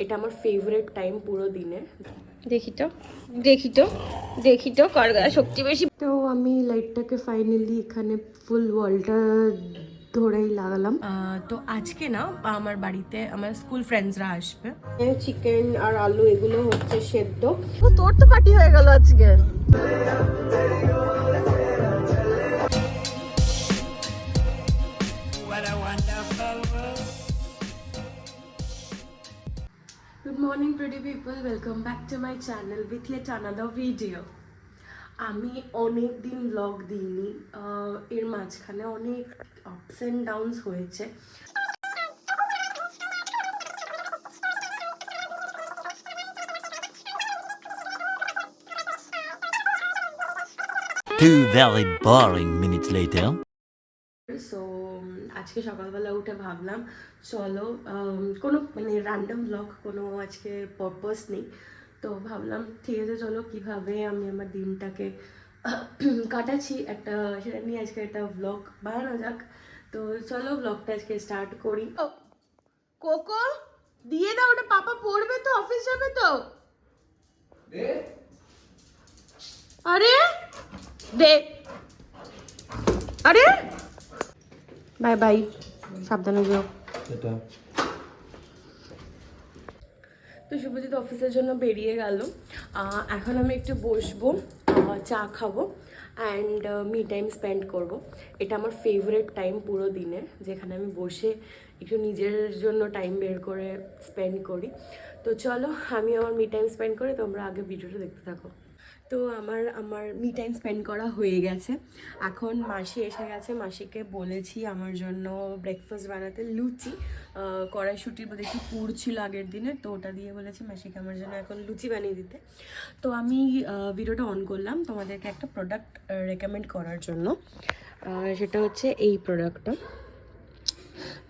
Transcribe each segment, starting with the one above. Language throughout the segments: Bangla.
এটা আমার ফেভারিট টাইম পুরো দিনে। দেখি তো কার গায়ে শক্তি বেশি। তো আমি লাইটটাকে ফাইনালি এখানে ফুল ওয়ালটা ধরেই লাগালাম। তো আজকে না আমার বাড়িতে আমার স্কুল ফ্রেন্ডসরা আসবে। চিকেন আর আলু এগুলো হচ্ছে সেদ্ধ। তোর তো পার্টি হয়ে গেল আজকে। Good morning pretty people, welcome back to my channel with yet another video. আমি অনেক দিন ব্লগ দিইনি, এর মাঝখানে অনেক আপস অ্যান্ড ডাউনস হয়েছে। Two very boring minutes later. So আজকে সকালবেলা উঠে ভাবলাম চলো কোনো মানে র্যান্ডম ব্লগ, কোনো আজকে পারপাস নেই, তো ভাবলাম ঠিক আছে চলো কীভাবে আমি আমার দিনটাকে কাটাচ্ছি একটা সেটা নিয়ে আজকে একটা ব্লগ বানানো যাক। তো চলো ব্লগটা আজকে স্টার্ট করি। কোকো দিয়ে দাও, ওটা পাপা পড়বে তো, অফিস যাবে তো। আরে দে, আরে বাই বাই, সাবধানে যাও। তো শুভজিৎ অফিসের জন্য বেরিয়ে গেল, এখন আমি একটু বসবো, চা খাবো অ্যান্ড মি টাইম স্পেন্ড করব। এটা আমার ফেভারিট টাইম পুরো দিনে, যেখানে আমি বসে একটু নিজের জন্য টাইম বের করে স্পেন্ড করি। তো চলো আমি আমার মি টাইম স্পেন্ড করি, তোমরা আগে ভিডিওটা দেখতে থাকো। তো আমার মি টাইম স্পেন্ড করা হয়ে গেছে, এখন মাসি এসে গেছে। মাসিকে বলেছি আমার জন্য ব্রেকফাস্ট বানাতে, লুচি কড়াইশুটির মধ্যে একটু পুর ছিল আগের দিনের, তো ওটা দিয়ে বলেছি মাসিকে আমার জন্য এখন লুচি বানিয়ে দিতে। তো আমি ভিডিওটা অন করলাম তোমাদেরকে একটা প্রোডাক্ট রেকমেন্ড করার জন্য, সেটা হচ্ছে এই প্রোডাক্টটা,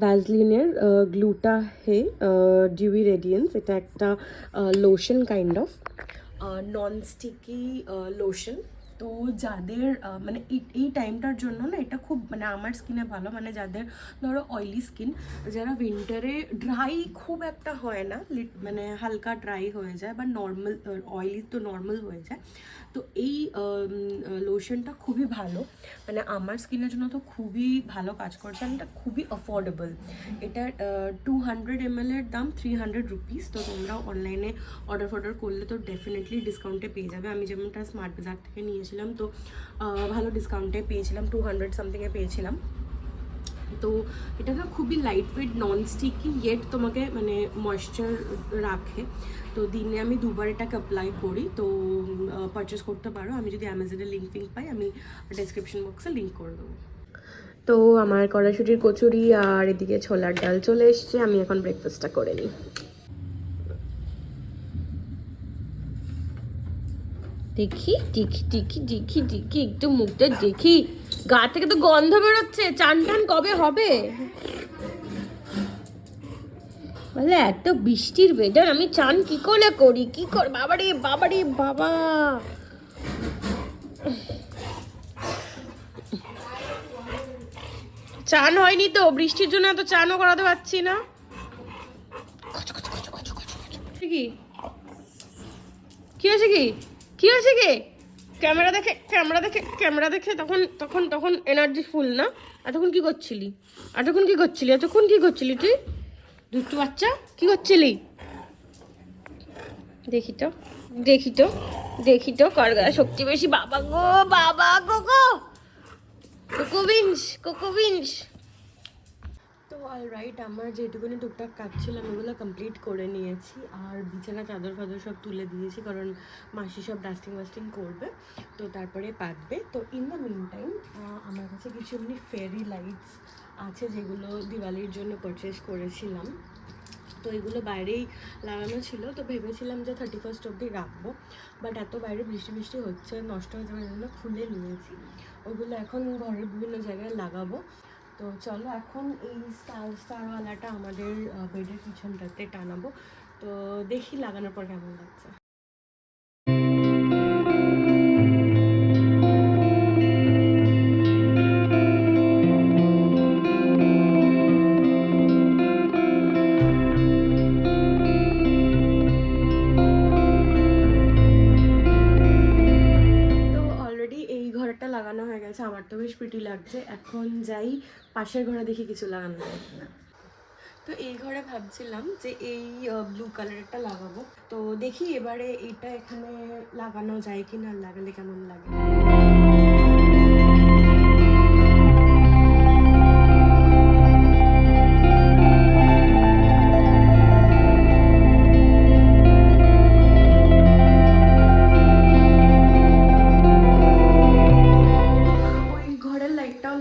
ভ্যাসলিনের গ্লুটা হে ডিউই রেডিয়েন্স। এটা একটা lotion kind of, non sticky lotion. তো যাদের মানে এই টাইমটার জন্য না এটা খুব মানে আমার স্কিনে ভালো, মানে যাদের ধরো অয়েলি স্কিন, যারা উইন্টারে ড্রাই খুব একটা হয় না, মানে হালকা ড্রাই হয়ে যায় বা নর্মাল অয়েলি তো নর্মাল হয়ে যায়, তো এই লোশনটা খুবই ভালো, মানে আমার স্কিনের জন্য তো খুবই ভালো কাজ করছে। আর এটা খুবই অ্যাফোর্ডেবল। এটা 200 ml এর দাম 300 রুপিস। তো তোমরা অনলাইনে অর্ডার করলে তো ডেফিনেটলি ডিসকাউন্টে পেয়ে যাবে। আমি যেমনটা স্মার্ট বাজার থেকে নিয়েছিলাম, তো ভালো ডিসকাউন্টে পেয়েছিলাম, 200 সামথিংয়ে পেয়েছিলাম। তো এটা না খুবই light weight, non sticky, yet তোমাকে মানে ময়েশ্চার রাখে। তো দিনে আমি দুবার এটাকে অ্যাপ্লাই করি, তো পারচেস করতে পারো। আমি যদি অ্যামাজনে লিঙ্ক পাই আমি ডেসক্রিপশন বক্সে লিঙ্ক করে দেবো। তো আমার কড়াইশুটির কচুরি আর এদিকে ছোলার ডাল চলে এসছে, আমি এখন ব্রেকফাস্টটা করে নিই। দেখি দেখি দেখি দেখি দেখি একটু মুখটা দেখি, গা থেকে তো গন্ধ বেরোচ্ছে। চান টান কবে হবে বলে? এত বৃষ্টির ওয়েদার আমি চান কি করে করি, কি কর বাবারে বাবারে বাবা। চান হয়নি তো, বৃষ্টির জন্য এত চানও করাতে পারছি না। কি কি হয়েছে, কি হয়েছে কি? ক্যামেরা দেখে তখন এনার্জি ফুল না? এতক্ষণ কি করছিলি তুই দুষ্টু বাচ্চা? কি করছিলি? দেখি তো কার গায়ে শক্তি বেশি। বাবা গো বাবা, কোকোবিন্স। তো অলরাইট, আমার যেটুকুনি টুকটাক কাজ ছিল আমি ওগুলো কমপ্লিট করে নিয়েছি, আর বিছানা চাদর ফাদর সব তুলে দিয়েছি, কারণ মাসি সব ডাস্টিং করবে, তো তারপরে পাতবে। তো ইন দ্য মিন টাইম আমার কাছে কিছু এমনি ফেরি লাইটস আছে, যেগুলো দিওয়ালির জন্য পারচেস করেছিলাম। তো এগুলো বাইরেই লাগানো ছিল, তো ভেবেছিলাম যে 31st অবধি রাখবো, বাট এত বাইরে বৃষ্টি হচ্ছে, নষ্ট হয়ে যাওয়ার জন্য খুলে নিয়েছি। ওগুলো এখন ঘরের বিভিন্ন জায়গায় লাগাবো। তো চলো এখন এই স্টারওয়ালাটা আমাদের বেডের পিছনটাতে টানাবো, তো দেখি লাগানোর পর কেমন লাগছে। বেশ প্রিটি লাগছে। এখন যাই পাশের ঘরে দেখি কিছু লাগানো যায় কিনা। তো এই ঘরে ভাবছিলাম যে এই ব্লু কালারটা লাগাবো, তো দেখি এবারে এটা এখানে লাগানো যায় কি না, লাগালে কেমন লাগে।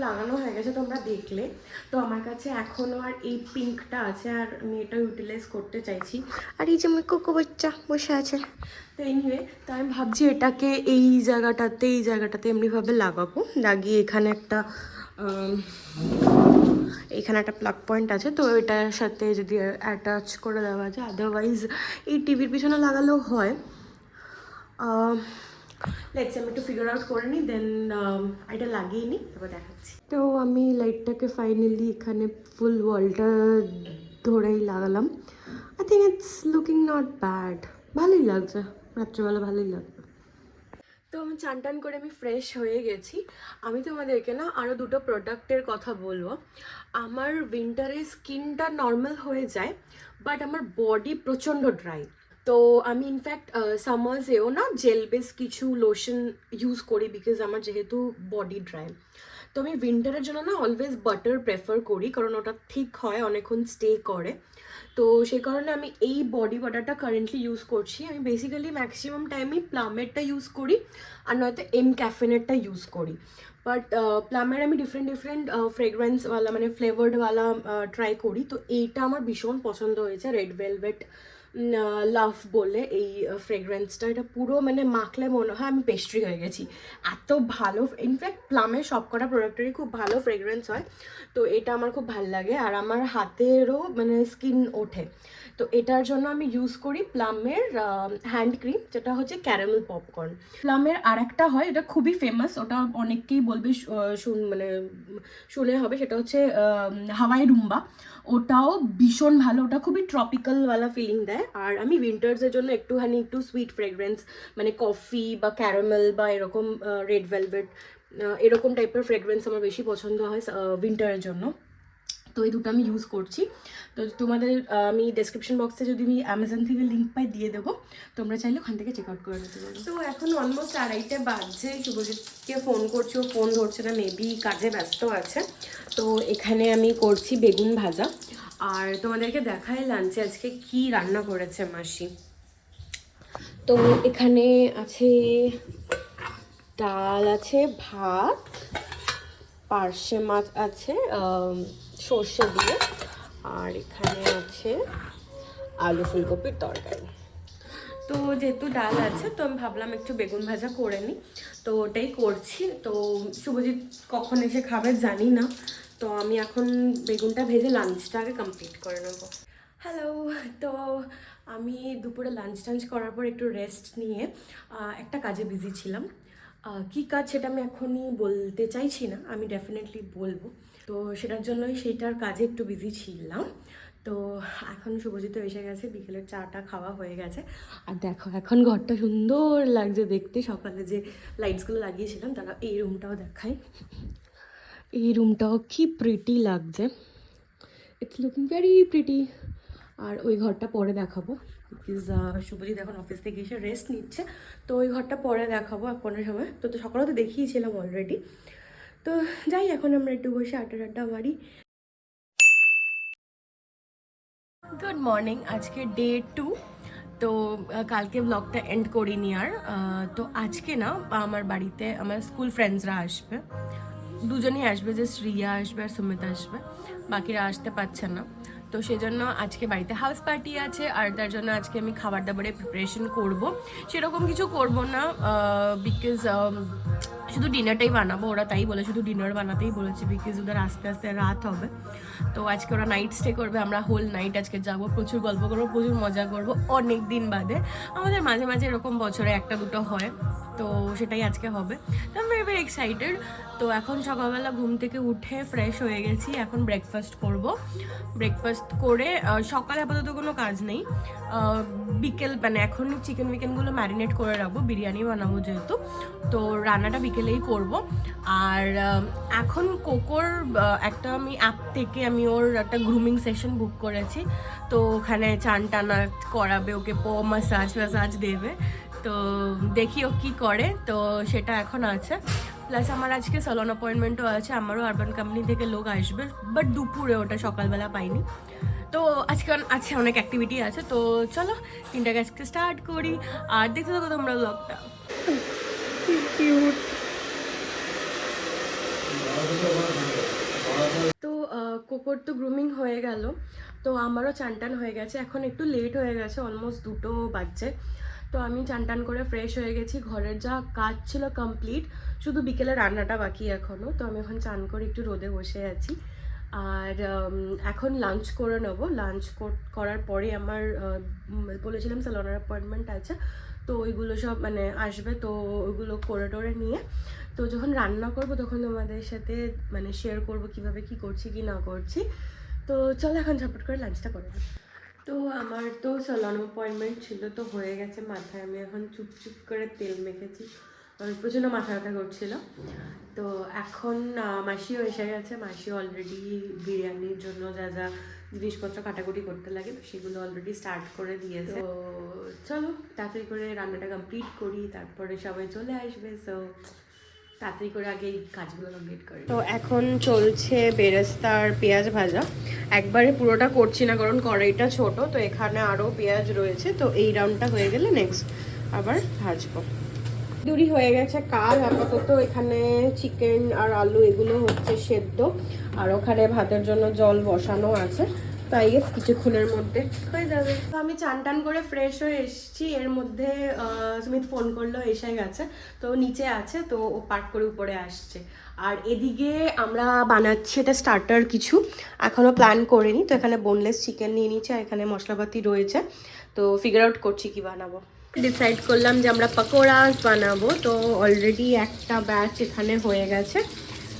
লাগানো হয়ে গেছে তোমরা দেখলে। তো আমার কাছে এখনো আর এই পিঙ্কটা আছে, আর আমি এটা ইউটিলাইজ করতে চাইছি। আর এই যে আমার কোকো বাচ্চা বসে আছে। তো এনিওয়ে, তো আমি ভাবছি এটাকে এই জায়গাটাতে এমনিভাবে লাগাবো, লাগিয়ে এখানে একটা প্লাগ পয়েন্ট আছে, তো এটার সাথে যদি অ্যাটাচ করে দেওয়া যায়। আদারওয়াইজ এই টিভির পিছনে লাগালেও হয়। লেটস আমি একটু ফিগার আউট করে নিই, দেন এটা লাগিয়ে নিই, তারপর দেখাচ্ছি। তো আমি লাইটটাকে ফাইনালি এখানে ফুল ওয়ালটা ধরেই লাগালাম। I think it's looking not bad, ভালোই লাগছে, রাত্রিবেলা ভালোই লাগবে। তো আমি চান করে আমি ফ্রেশ হয়ে গেছি। আমি তোমাদেরকে না আরও দুটো প্রোডাক্টের কথা বলবো। আমার উইন্টারে স্কিনটা নর্মাল হয়ে যায়, বাট আমার বডি প্রচণ্ড ড্রাই। তো আমি ইনফ্যাক্ট সামার্সেও না জেল বেস কিছু লোশন ইউজ করি, বিকজ আমার যেহেতু বডি ড্রাই। তো আমি উইন্টারের জন্য না অলওয়েজ বাটার প্রেফার করি, কারণ ওটা ঠিক হয়, অনেকক্ষণ স্টে করে। তো সেই কারণে আমি এই বডি বাটারটা কারেন্টলি ইউজ করছি। আমি বেসিক্যালি ম্যাক্সিমাম টাইমই প্লামেরটা ইউজ করি, আর নয়তো ক্যাফেনেরটা ইউজ করি। বাট প্লামের আমি ডিফারেন্ট ফ্রেগরেন্সওয়ালা মানে ফ্লেভার্ডওয়ালা ট্রাই করি। তো এইটা আমার ভীষণ পছন্দ হয়েছে, রেড ভেলভেট লাভ বলে এই ফ্রেগরেন্সটা। এটা পুরো মানে মাখলে মনে হয় আমি পেস্ট্রি হয়ে গেছি, এত ভালো। ইনফ্যাক্ট প্লামের সব কটা প্রোডাক্টেরই খুব ভালো ফ্রেগরেন্স হয়, তো এটা আমার খুব ভালো লাগে। আর আমার হাতেরও মানে স্কিন ওঠে, তো এটার জন্য আমি ইউজ করি প্লামের হ্যান্ড ক্রিম, যেটা হচ্ছে ক্যারামেল পপকর্ন। প্লামের আর একটা হয়, এটা খুবই ফেমাস, ওটা অনেককেই বলবে শুনে হবে, সেটা হচ্ছে হাওয়াই রুম্বা। ওটাও ভীষণ ভালো, ওটা খুবই ট্রপিক্যালওয়ালা ফিলিং দেয়। আর আমি উইন্টার্সের জন্য একটু সুইট ফ্রেগরেন্স মানে কফি বা ক্যারামেল বা এরকম রেড ভেলভেট এরকম টাইপের ফ্রেগরেন্স আমার বেশি পছন্দ হয় উইন্টারের জন্য। তো এই দুটো আমি ইউজ করছি। তো তোমাদের আমি ডেসক্রিপশন বক্সে যদি আমি অ্যামাজন থেকে লিঙ্ক পাই দিয়ে দেবো, তোমরা চাইলে ওখান থেকে চেক আউট করে নিতে পারো। তো এখন অলমোস্ট 2:30 বাজছে, শুভজিৎকে ফোন করছি, ও ফোন ধরছে না, মেবি কাজে ব্যস্ত আছে। তো এখানে আমি করছি বেগুন ভাজা, আর তোমাদেরকে দেখাই লাঞ্চে আজকে কি রান্না করেছে মাসি। তো এখানে আছে ডাল, আছে ভাত, পার্শে মাছ আছে সর্ষে দিয়ে, আর এখানে আছে আলু ফুলকপির তরকারি। তো যেহেতু ডাল আছে, তো আমি ভাবলাম একটু বেগুন ভাজা করে নিই, তো ওটাই করছি। তো শুভজিৎ কখন এসে খাবে জানি না, তো আমি এখন বেগুনটা ভেজে লাঞ্চটা আগে কমপ্লিট করে নেবো। হ্যালো, তো আমি দুপুরে লাঞ্চ করার পর একটু রেস্ট নিয়ে একটা কাজে বিজি ছিলাম। কী কাজ সেটা আমি এখনই বলতে চাইছি না, আমি ডেফিনেটলি বলবো। তো সেটার জন্যই সেইটার কাজে একটু বিজি ছিলাম। তো এখন শুভজিৎ এসে গেছে, বিকেলের চাটা খাওয়া হয়ে গেছে। আর দেখো এখন ঘরটা সুন্দর লাগছে দেখতে, সকালে যে লাইটসগুলো লাগিয়েছিলাম তারা। এই রুমটাও দেখাই, এই রুমটাও কি প্রিটি লাগছে, ইটস লুকিং ভেরি প্রিটি। আর ওই ঘরটা পরে দেখাবো, বিকজ শুভজিৎ এখন অফিস থেকে এসে রেস্ট নিচ্ছে, তো ওই ঘরটা পরে দেখাবো কোনো সময়। তো সকালে তো দেখিয়েছিলাম অলরেডি। তো যাই, এখন আমরা একটু বসে আড্ডা মারি। গুড মর্নিং, আজকে ডে 2। তো কালকে ব্লগটা এন্ড করিনি আর। তো আজকে না আমার বাড়িতে আমার স্কুল ফ্রেন্ডসরা আসবে, দুজনেই আসবে, যে শ্রিয়া আসবে আর সুমিতা আসবে, বাকিরা আসতে পারছে না। তো সেজন্য আজকে বাড়িতে হাউস পার্টি আছে, আর তার জন্য আজকে আমি খাবার দাবারের প্রিপারেশন করব। সেরকম কিছু করব না, বিকজ শুধু ডিনারটাই বানাবো, ওরা তাই বলে শুধু ডিনার বানাতেই বলেছে, বিকজ ওদের আস্তে আস্তে রাত হবে। তো আজকে ওরা নাইট স্টে করবে, আমরা হোল নাইট আজকে যাবো, প্রচুর গল্প করবো, প্রচুর মজা করবো, অনেক দিন বাদে। আমাদের মাঝে মাঝে এরকম বছরে একটা দুটো হয়, তো সেটাই আজকে হবে। তো আমি ভেরি ভেরি এক্সাইটেড। তো এখন সকালবেলা ঘুম থেকে উঠে ফ্রেশ হয়ে গেছি, এখন ব্রেকফাস্ট করব। ব্রেকফাস্ট করে সকালে আপাতত কোনো কাজ নেই, বিকেল মানে এখন চিকেন উইকেনগুলো ম্যারিনেট করে রাখবো, বিরিয়ানি বানাবো যেহেতু, তো রান্নাটা বিকেলেই করব। আর এখন কোকোর একটা আমি অ্যাপ থেকে আমি ওর একটা গ্রুমিং সেশন বুক করেছি, তো ওখানে চান টানা করাবে, ওকে মাসাজ দেবে, তো দেখি ও কী করে, তো সেটা এখন আছে। প্লাস আমার আজকে স্যালন অ্যাপয়েন্টমেন্টও আছে, আমারও আরবান কোম্পানি থেকে লোক আসবে, বাট দুপুরে, ওটা সকালবেলা পাইনি। তো আজকে অনেক অ্যাক্টিভিটি আছে, তো চলো 3টা আজকে স্টার্ট করি। আর দেখতে থাকো তোমরা ব্লগটা। তো কোকোর তো গ্রুমিং হয়ে গেল, তো আমারও চান টান হয়ে গেছে, এখন একটু লেট হয়ে গেছে, অলমোস্ট 2টো বাজছে। তো আমি চান টান করে ফ্রেশ হয়ে গেছি, ঘরের যা কাজ ছিল কমপ্লিট, শুধু বিকেলে রান্নাটা বাকি এখনও। তো আমি এখন চান করে একটু রোদে বসে আছি, আর এখন লাঞ্চ করে নেবো। লাঞ্চ করার পরে আমার বলেছিলাম স্যালনের অ্যাপয়েন্টমেন্ট আছে, তো ওইগুলো সব মানে আসবে, তো ওইগুলো করে টোরে নিয়ে তো যখন রান্না করব তখন তোমাদের সাথে মানে শেয়ার করব কিভাবে কি করছি কি না করছি। তো চলো এখন ঝটপট করে লাঞ্চটা করে দিই। তো আমার তো স্যালন অ্যাপয়েন্টমেন্ট ছিল, তো হয়ে গেছে। মাথায় আমি এখন চুপচুপ করে তেল মেখেছি, প্রচণ্ড মাথা ব্যথা করছিল। তো এখন মাসিও এসে গেছে, মাসিও অলরেডি বিরিয়ানির জন্য যা যা জিনিসপত্র কাটাকুটি করতে লাগে, তো সেগুলো অলরেডি স্টার্ট করে দিয়েছে। তো চলো তাড়াতাড়ি করে রান্নাটা কমপ্লিট করি, তারপরে সবাই চলে আসবে। সো তাড়াতাড়ি করে আগে এই কাজগুলো কমপ্লিট করি। তো এখন চলছে বেরেস্তার পেঁয়াজ ভাজা। একবারে পুরোটা করছি না, কারণ কড়াইটা ছোট, তো এখানে আরও পেঁয়াজ রয়েছে, তো এই রাউন্ডটা হয়ে গেলে নেক্সট আবার ভাজবো। দুরি হয়ে গেছে কাজ, আপাতত এখানে চিকেন আর আলু এগুলো হচ্ছে সেদ্ধ, আর ওখানে ভাতের জন্য জল বসানো আছে, তাই গেস কিছুক্ষণের মধ্যে হয়ে যাবে। তো আমি চান টান করে ফ্রেশ হয়ে এসেছি, এর মধ্যে সুমিত ফোন করলো, এসে গেছে, তো নিচে আছে, তো ও পার্ক করে উপরে আসছে। আর এদিকে আমরা বানাচ্ছি এটা স্টার্টার কিছু, এখনও প্ল্যান করিনি। তো এখানে বোনলেস চিকেন নিয়ে নিচ্ছে, আর এখানে মশলাপাতি রয়েছে, তো ফিগার আউট করছি কি বানাবো। ডিসাইড করলাম যে আমরা পকোড়া বানাবো, তো অলরেডি একটা ব্যাচ এখানে হয়ে গেছে,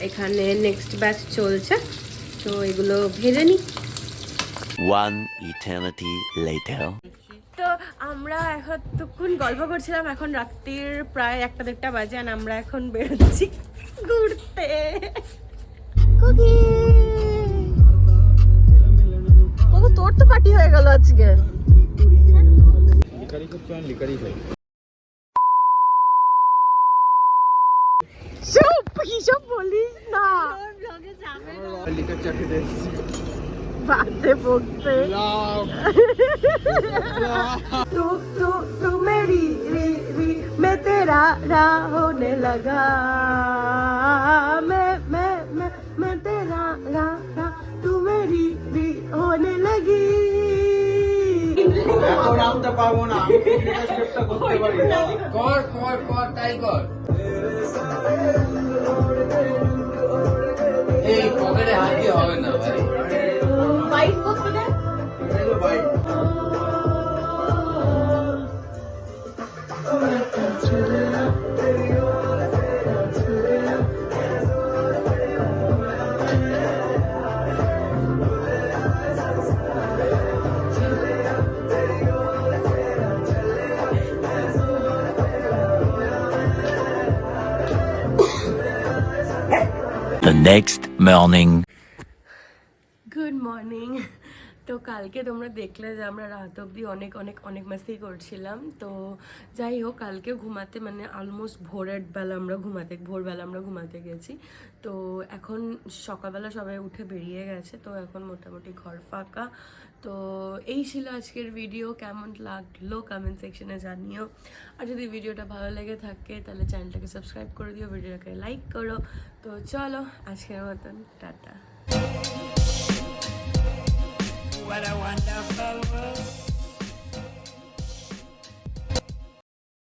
এখানে নেক্সট ব্যাচ চলছে, তো এগুলো ভেজে নিই। One eternity later. তো আমরা এতক্ষণ গল্প করছিলাম, এখন রাত্রির প্রায় 1টা-1:30 বাজে, আর আমরা এখন বেরোচ্ছি ঘুরতে। তোর তো পার্টি হয়ে গেল আজকে। হিসাব বলিস না, বাজে বকছে। तू मेरी री मैं तेरा रा होने लगा, मैं तेरा रा तू मेरी री होने लगी। এখন আসতে পারবো না, আমি স্ক্রিপ্টটা করতে পারি। কর তাই কর। এই পকেটে হাত দিয়ে হবে না ভাই, বাইক করতে দে ভাই। The next morning. Good morning. তো কালকে তোমরা দেখলে যে আমরা রাত অবধি অনেক অনেক অনেক মাস্তি করছিলাম। তো যাই হোক, কালকে ঘুমাতে মানে অলমোস্ট ভোরবেলা আমরা ঘুমাতে গেছি। তো এখন সকালবেলা সবাই উঠে বেরিয়ে গেছে, তো এখন মোটামুটি ঘর ফাঁকা। তো এই ছিল আজকের ভিডিও, কেমন লাগলো কমেন্ট সেকশনে জানিও। আর যদি ভিডিওটা ভালো লেগে থাকে তাহলে চ্যানেলটাকে সাবস্ক্রাইব করে দিও, ভিডিওটাকে লাইক করো। তো চলো আজকের মতন টাটা। What a wonderful